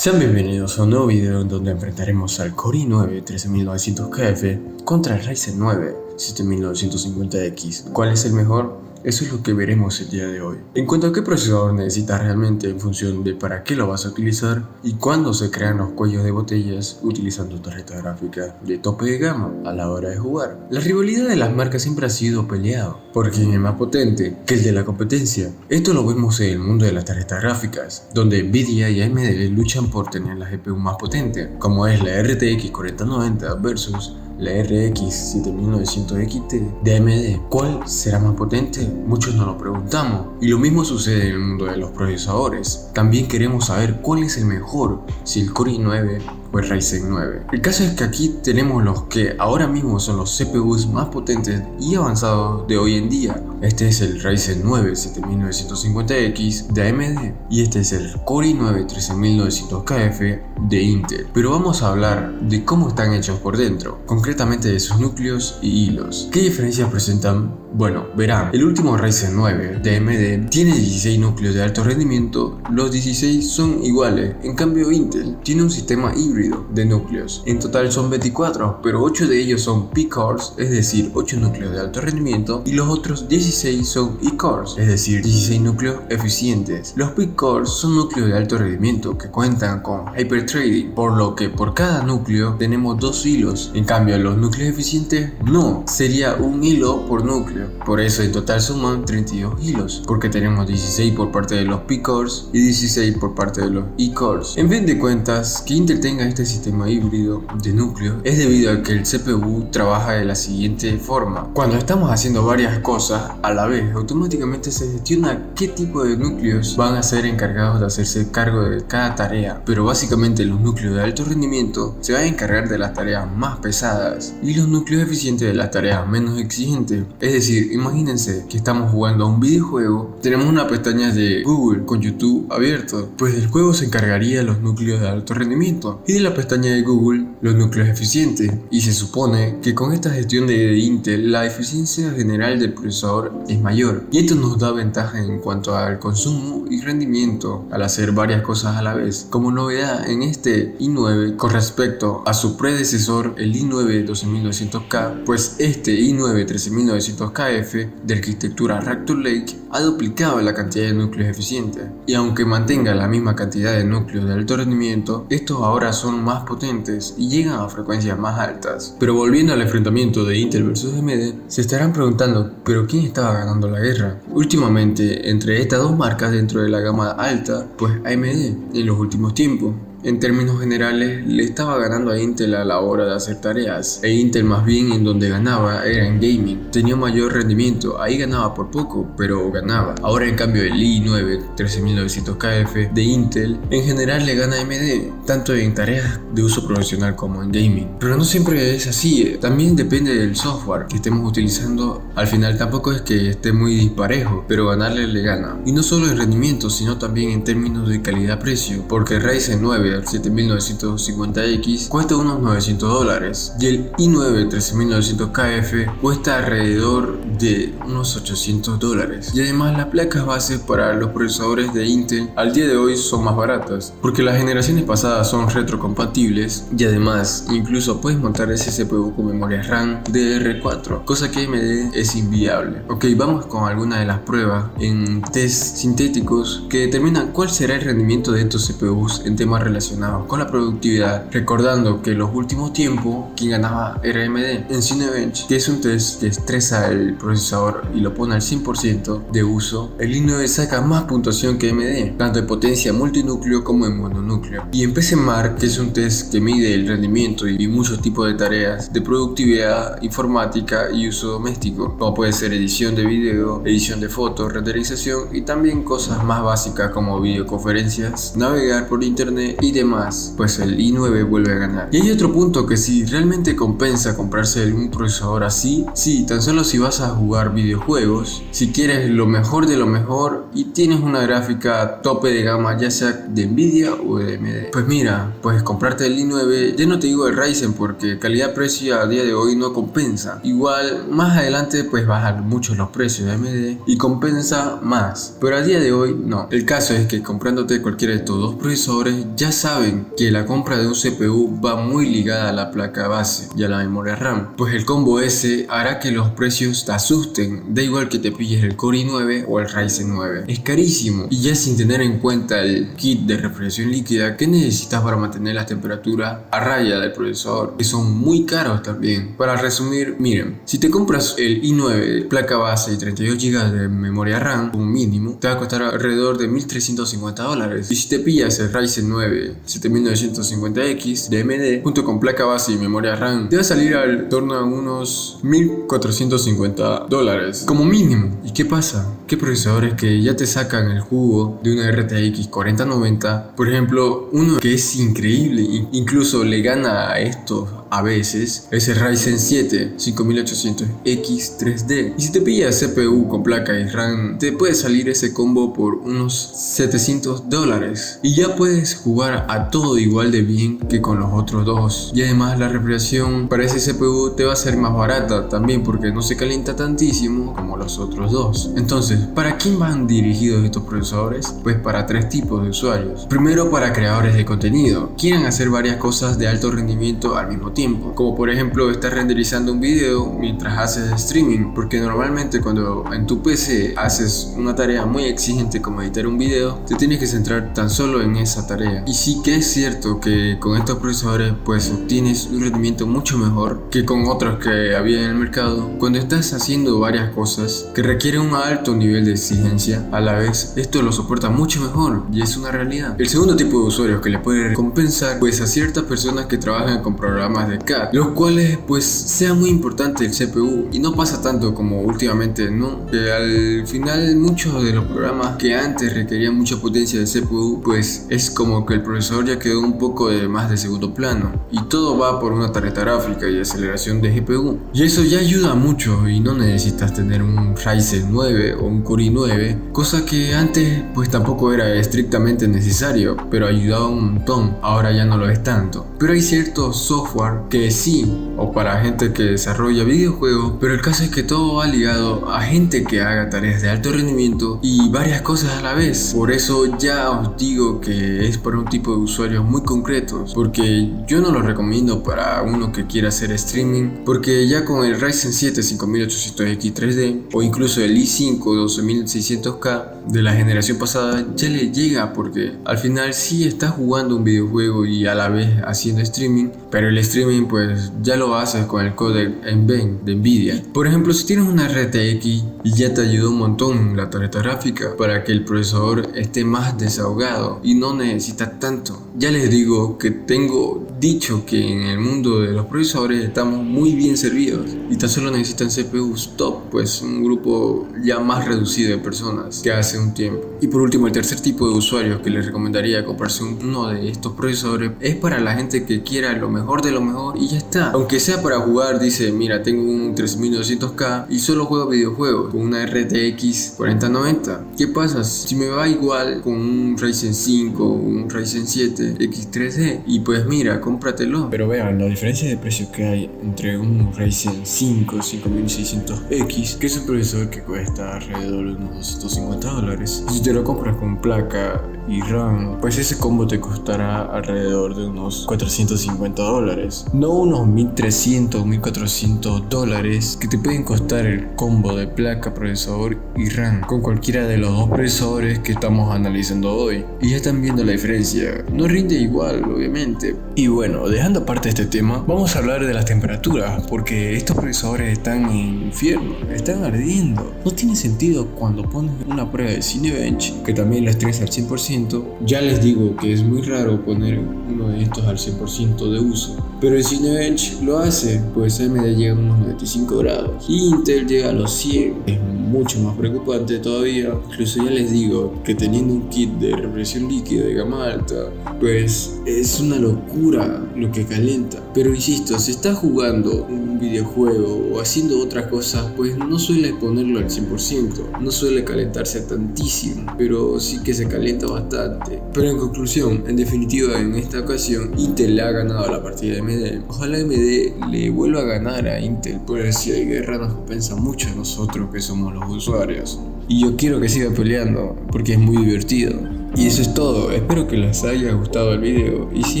Sean bienvenidos a un nuevo video en donde enfrentaremos al Core i9 13900KF contra el Ryzen 9 7950X. ¿Cuál es el mejor? Eso es lo que veremos el día de hoy. En cuanto a qué procesador necesitas realmente en función de para qué lo vas a utilizar y cuándo se crean los cuellos de botellas utilizando tarjeta gráfica de tope de gama a la hora de jugar. La rivalidad de las marcas siempre ha sido peleado por quién es más potente que el de la competencia. Esto lo vemos en el mundo de las tarjetas gráficas, donde Nvidia y AMD luchan por tener la GPU más potente, como es la RTX 4090 versus la RX 7900 XT de AMD. ¿Cuál será más potente? Muchos nos lo preguntamos. Y lo mismo sucede en el mundo de los procesadores. También queremos saber cuál es el mejor, si el Core i9 o el Ryzen 9. El caso es que aquí tenemos los que ahora mismo son los CPUs más potentes y avanzados de hoy en día. Este es el Ryzen 9 7950X de AMD y este es el Core i9 13900KF de Intel. Pero vamos a hablar de cómo están hechos por dentro, concretamente de sus núcleos y hilos. ¿Qué diferencias presentan? Bueno, verán, el último Ryzen 9 de AMD tiene 16 núcleos de alto rendimiento, los 16 son iguales, en cambio Intel tiene un sistema híbrido de núcleos. En total son 24, pero 8 de ellos son P-cores, es decir, 8 núcleos de alto rendimiento, y los otros 16 son E-cores, es decir, 16 núcleos eficientes. Los P-cores son núcleos de alto rendimiento que cuentan con hyperthreading, por lo que por cada núcleo tenemos 2 hilos. En cambio, los núcleos eficientes no, sería un hilo por núcleo. Por eso en total suman 32 hilos, porque tenemos 16 por parte de los P-cores y 16 por parte de los E-cores. En fin de cuentas, que Intel tenga este sistema híbrido de núcleo es debido a que el CPU trabaja de la siguiente forma. Cuando estamos haciendo varias cosas a la vez, automáticamente se gestiona qué tipo de núcleos van a ser encargados de hacerse cargo de cada tarea, pero básicamente los núcleos de alto rendimiento se van a encargar de las tareas más pesadas y los núcleos eficientes de las tareas menos exigentes. Es decir, imagínense que estamos jugando a un videojuego, tenemos una pestaña de Google con YouTube abierto, pues del juego se encargaría los núcleos de alto rendimiento y de la pestaña de Google los núcleos eficientes, y se supone que con esta gestión de Intel la eficiencia general del procesador es mayor y esto nos da ventaja en cuanto al consumo y rendimiento al hacer varias cosas a la vez. Como novedad en este i9 con respecto a su predecesor el i9 12900K, pues este i9 13900KF de arquitectura Raptor Lake ha duplicado la cantidad de núcleos eficientes, y aunque mantenga la misma cantidad de núcleos de alto rendimiento, estos ahora son más potentes y llegan a frecuencias más altas. Pero volviendo al enfrentamiento de Intel versus AMD, se estarán preguntando, ¿pero quién estaba ganando la guerra? Últimamente, entre estas dos marcas dentro de la gama alta, pues AMD en los últimos tiempos. En términos generales, le estaba ganando a Intel a la hora de hacer tareas, e Intel más bien en donde ganaba era en gaming. Tenía mayor rendimiento, ahí ganaba por poco, pero ganaba. Ahora en cambio el i9 13900KF de Intel en general le gana a AMD, tanto en tareas de uso profesional como en gaming. Pero no siempre es así, también depende del software que estemos utilizando. Al final tampoco es que esté muy disparejo, pero ganarle le gana. Y no solo en rendimiento, sino también en términos de calidad-precio, porque el Ryzen 9 7950X cuesta unos $900 y el i9 13900KF cuesta alrededor de unos $800. Y además las placas base para los procesadores de Intel al día de hoy son más baratas, porque las generaciones pasadas son retrocompatibles y además incluso puedes montar ese CPU con memoria RAM DDR4, cosa que AMD es inviable. Ok, vamos con algunas de las pruebas en test sintéticos que determinan cuál será el rendimiento de estos CPUs en temas relacionados con la productividad, recordando que en los últimos tiempos quien ganaba era AMD. En Cinebench, que es un test que estresa el procesador y lo pone al 100% de uso, el i9 saca más puntuación que AMD, tanto en potencia multinúcleo como en mononúcleo. Y en PCMark, que es un test que mide el rendimiento y muchos tipos de tareas de productividad, informática y uso doméstico, como puede ser edición de video, edición de fotos, renderización y también cosas más básicas como videoconferencias, navegar por internet y demás, pues el i9 vuelve a ganar. Y hay otro punto que si realmente compensa comprarse un procesador así, sí, tan solo si vas a jugar videojuegos, si quieres lo mejor de lo mejor y tienes una gráfica tope de gama, ya sea de Nvidia o de AMD. Pues mira, puedes comprarte el i9, ya no te digo el Ryzen porque calidad-precio a día de hoy no compensa. Igual más adelante pues bajan mucho los precios de AMD y compensa más, pero a día de hoy no. El caso es que comprándote cualquiera de estos dos procesadores ya saben que la compra de un CPU va muy ligada a la placa base y a la memoria RAM, pues el combo ese hará que los precios te asusten, da igual que te pilles el Core i9 o el Ryzen 9. Es carísimo, y ya sin tener en cuenta el kit de refrigeración líquida que necesitas para mantener la temperatura a raya del procesador, que son muy caros también. Para resumir, miren, si te compras el i9 placa base y 32 GB de memoria RAM como mínimo, te va a costar alrededor de $1.350, y si te pillas el Ryzen 9 7950X de AMD junto con placa base y memoria RAM, te va a salir al torno a unos $1.450 como mínimo. ¿Y qué pasa? ¿Qué procesadores que ya te sacan el jugo de una RTX 4090? Por ejemplo, uno que es increíble, incluso le gana a estos a veces, es el Ryzen 7 5800X 3D. Y si te pillas CPU con placa y RAM, te puede salir ese combo por unos $700. Y ya puedes jugar a todo igual de bien que con los otros dos. Y además la refrigeración para ese CPU te va a ser más barata también, porque no se calienta tantísimo como los otros dos. Entonces, ¿para quién van dirigidos estos procesadores? Pues para tres tipos de usuarios. Primero, para creadores de contenido. Quieren hacer varias cosas de alto rendimiento al mismo tiempo, como por ejemplo estar renderizando un video mientras haces streaming, porque normalmente cuando en tu PC haces una tarea muy exigente como editar un video, te tienes que centrar tan solo en esa tarea. Y sí que es cierto que con estos procesadores pues obtienes un rendimiento mucho mejor que con otros que había en el mercado. Cuando estás haciendo varias cosas que requieren un alto nivel de exigencia, a la vez esto lo soporta mucho mejor, y es una realidad. El segundo tipo de usuarios que le puede recompensar pues a ciertas personas que trabajan con programas de CAD, los cuales pues sea muy importante el CPU, y no pasa tanto como últimamente, ¿no? Que al final muchos de los programas que antes requerían mucha potencia de CPU, pues es como que el procesador ya quedó un poco más de segundo plano, y todo va por una tarjeta gráfica y aceleración de GPU, y eso ya ayuda mucho, y no necesitas tener un Ryzen 9 o un Core i9, cosa que antes pues tampoco era estrictamente necesario, pero ayudaba un montón. Ahora ya no lo es tanto, pero hay ciertos software que sí, o para gente que desarrolla videojuegos, pero el caso es que todo va ligado a gente que haga tareas de alto rendimiento y varias cosas a la vez. Por eso ya os digo que es para un tipo de usuarios muy concretos, porque yo no lo recomiendo para uno que quiera hacer streaming, porque ya con el Ryzen 7 5800X 3D o incluso el i5 12600K de la generación pasada ya le llega, porque al final sí estás jugando un videojuego y a la vez haciendo streaming, pero el streaming pues ya lo haces con el codec NVENC de Nvidia. Por ejemplo, si tienes una RTX y ya te ayuda un montón la tarjeta gráfica para que el procesador esté más desahogado y no necesita tanto. Ya les digo que tengo dicho que en el mundo de los procesadores estamos muy bien servidos y tan solo necesitan CPUs top, pues un grupo ya más reducido de personas que hace un tiempo. Y por último, el tercer tipo de usuarios que les recomendaría comprarse uno de estos procesadores es para la gente que quiera lo mejor de lo mejor y ya está. Aunque sea para jugar, dice, mira, tengo un 3900K y solo juego videojuegos con una RTX 4090. ¿Qué pasa si me va igual con un Ryzen 5 o un Ryzen 7 X3D? Y pues mira, cómpratelo. Pero vean la diferencia de precio que hay entre un Ryzen 5 5600X, que es un procesador que cuesta alrededor de unos $250, y si te lo compras con placa y RAM, pues ese combo te costará alrededor de unos $450, no unos $1.300 $1.400 que te pueden costar el combo de placa, procesador y RAM con cualquiera de los dos procesadores que estamos analizando hoy. Y ya están viendo la diferencia, no rinde igual obviamente. Y bueno, dejando aparte este tema, vamos a hablar de las temperaturas, porque estos procesadores están en infierno, están ardiendo. No tiene sentido cuando pones una prueba de Cinebench que también lo estresa al 100%. Ya les digo que es muy raro poner uno de estos al 100% de uso, pero el Cinebench lo hace, pues AMD llega a unos 95 grados y Intel llega a los 100. Es mucho más preocupante todavía. Incluso ya les digo que teniendo un kit de refrigeración líquida de gama alta, pues es una locura lo que calienta. Pero insisto, si estás jugando un videojuego o haciendo otras cosas, pues no suele ponerlo al 100%, no suele calentarse tantísimo, pero sí que se calienta bastante. Pero en conclusión, en definitiva, en esta ocasión Intel le ha ganado la partida de AMD. Ojalá AMD le vuelva a ganar a Intel, porque si hay guerra nos compensa mucho a nosotros que somos los usuarios. Y yo quiero que siga peleando porque es muy divertido. Y eso es todo, espero que les haya gustado el video y si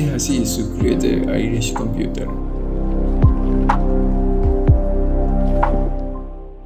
es así suscríbete a Irish Computer.